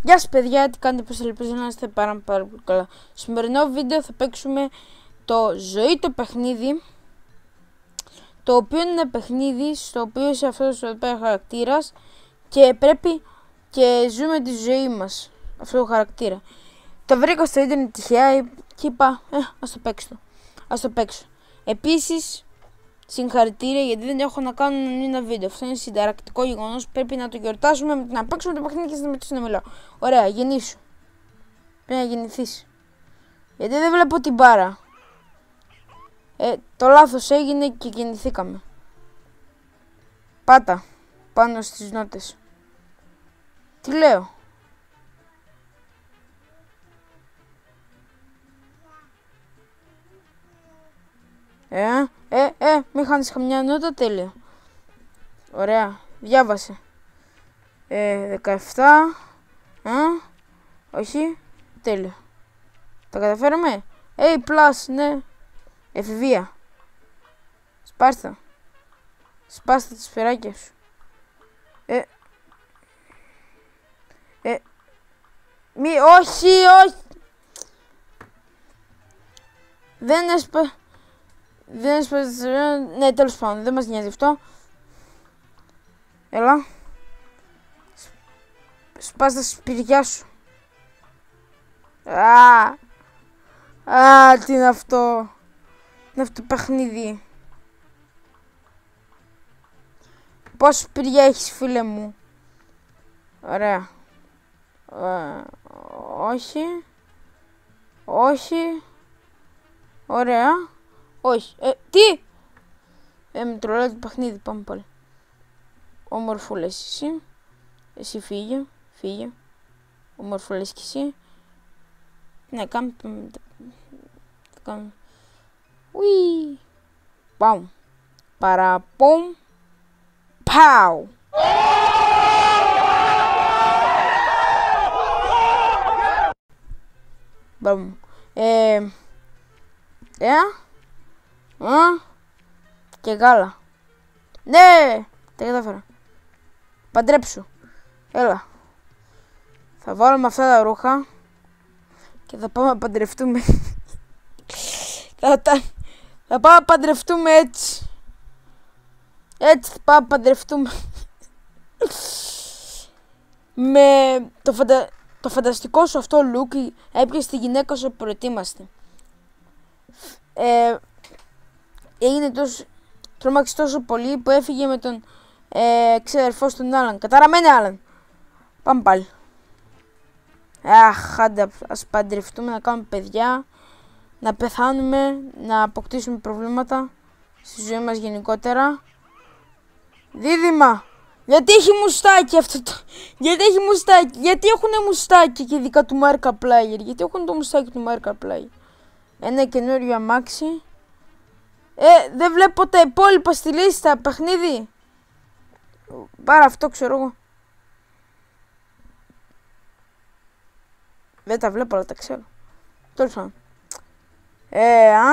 Γεια σας παιδιά, τι κάνετε, πως ελπίζω να είστε πάρα πολύ καλά. Στο σημερινό βίντεο θα παίξουμε το ζωή το παιχνίδι, το οποίο είναι ένα παιχνίδι στο οποίο είσαι αυτός ο χαρακτήρας και πρέπει και ζούμε τη ζωή μας, αυτό το χαρακτήρα. Το βρήκα στο ίντερνετ τυχαία και είπα, ας το παίξω. Επίσης, συγχαρητήρια γιατί δεν έχω να κάνω ένα βίντεο. Αυτό είναι συνταρακτικό γεγονός. Πρέπει να το γιορτάσουμε με να παίξουμε το παιχνίδι και να σταματήσω να μιλάω. Ωραία, γεννήσου. Πρέπει να γεννηθείς. Γιατί δεν βλέπω την μπάρα. Το λάθος έγινε και γεννηθήκαμε. Πάτα πάνω στις νότες. Τι λέω? Μη χάνεις καμιά νότα, τέλεια. Ωραία, διάβασε. 17. Όχι, τέλεια. Τα καταφέραμε. Ναι. Εφηβεία. Σπάστα τα σφαιράκια σου. Όχι. Δεν έσπασε. Ναι, τέλος πάντων, δεν μας νοιάζει αυτό. Έλα. Σπάς τα σπηριά σου. Τι είναι αυτό? Τι είναι αυτό το παιχνίδι? Πόσα σπηριά έχεις, φίλε μου? Ωραία. Όχι. Ωραία. Όχι. Τι? Με τρολάει το παιχνίδι, πάμε πάλι. Ομορφούλες εσύ. Εσύ φύγε. Ομορφούλες κι εσύ. Ναι, κάνουμε. Ουί. Πάω. Παραπόμ. Πάω. Μπράβο. Και γάλα. Ναι, τα κατάφερα. Παντρέψου. Έλα. Θα βάλουμε αυτά τα ρούχα και θα πάμε να παντρευτούμε. Θα πάμε να παντρευτούμε έτσι. Έτσι θα πάμε να παντρευτούμε. Με το φανταστικό σου αυτό look έπιασε τη γυναίκα σου που προετοίμαστε. Έγινε τόσο, τρομάξει τόσο πολύ που έφυγε με τον ξαδερφό στον Άλαν. Καταραμένη Άλαν. Πάμε πάλι. Άντε, ας παντρευτούμε, να κάνουμε παιδιά, να πεθάνουμε, να αποκτήσουμε προβλήματα στη ζωή μας γενικότερα. Δίδυμα! Γιατί έχει μουστάκι αυτό το... Γιατί έχουν μουστάκι και ειδικά του Markiplier? Γιατί έχουν το μουστάκι του Markiplier? Ένα καινούριο αμάξι. Δεν βλέπω τα υπόλοιπα στη λίστα, παιχνίδι. Πάρα αυτό ξέρω εγώ. Δεν τα βλέπω, αλλά τα ξέρω. Τέλος πάντων. Έλα.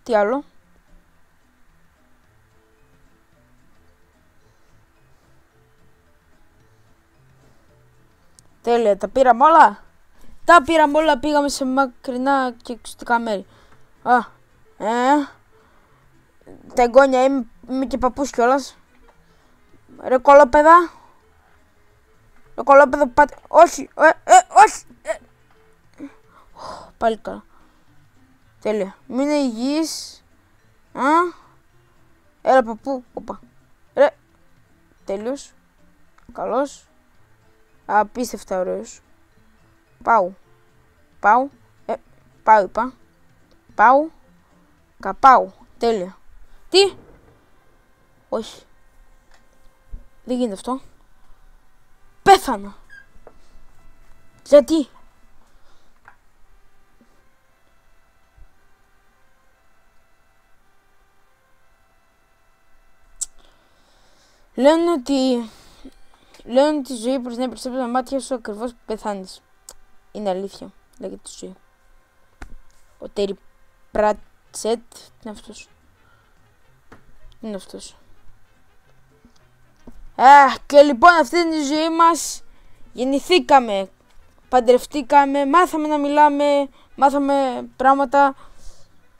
Τι άλλο? Τέλεια, τα πήραμε όλα. Πήγαμε σε μακρινά και εξωτικά μέρη. Τα εγγόνια είμαι και παππούς κιόλας. Ρε κολόπεδα. Όχι. Πάλι καλά. Τέλεια. Μείνε υγιής. Έλα παππού. Οπα. Ρε. Τέλειος. Καλός. Απίστευτα ωραίος. Πάω. Πάω είπα. Καπάω. Τέλεια. Τι? Όχι. Δεν γίνεται αυτό. Πέθανα. Γιατί? Λένε ότι η ζωή μπορεί να περιστρέψει τα μάτια σου ακριβώς που πεθάνεις. Είναι αλήθεια. Λέγεται τη ζωή. Ο Τέρι Πράτσετ. Τι είναι αυτός? Και λοιπόν αυτή είναι η ζωή μας. Γεννηθήκαμε, παντρευτήκαμε, μάθαμε να μιλάμε, μάθαμε πράγματα,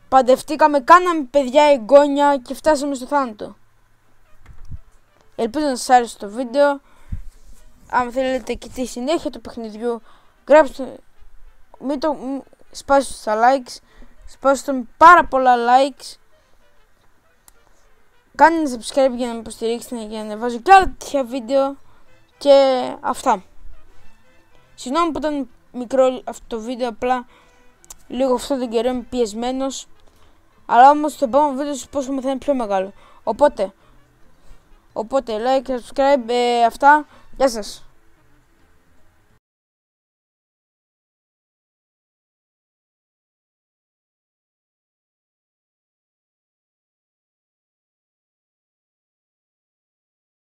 παντρευτήκαμε, κάναμε παιδιά, εγγόνια και φτάσαμε στο θάνατο. Ελπίζω να σας άρεσε το βίντεο. Αν θέλετε και τη συνέχεια του παιχνιδιού, γράψτε, μην το σπάσετε στα likes, σπάστε με πάρα πολλά likes. Κάντε subscribe για να με υποστηρίξετε, για να ανεβάζω και άλλα τέτοια βίντεο. Και αυτά. Συγγνώμη που ήταν μικρό αυτό το βίντεο, απλά λίγο αυτό τον καιρό είμαι πιεσμένος. Αλλά όμως το επόμενο βίντεο σας πω θα είναι πιο μεγάλο. Οπότε like, subscribe, αυτά. Γεια σας.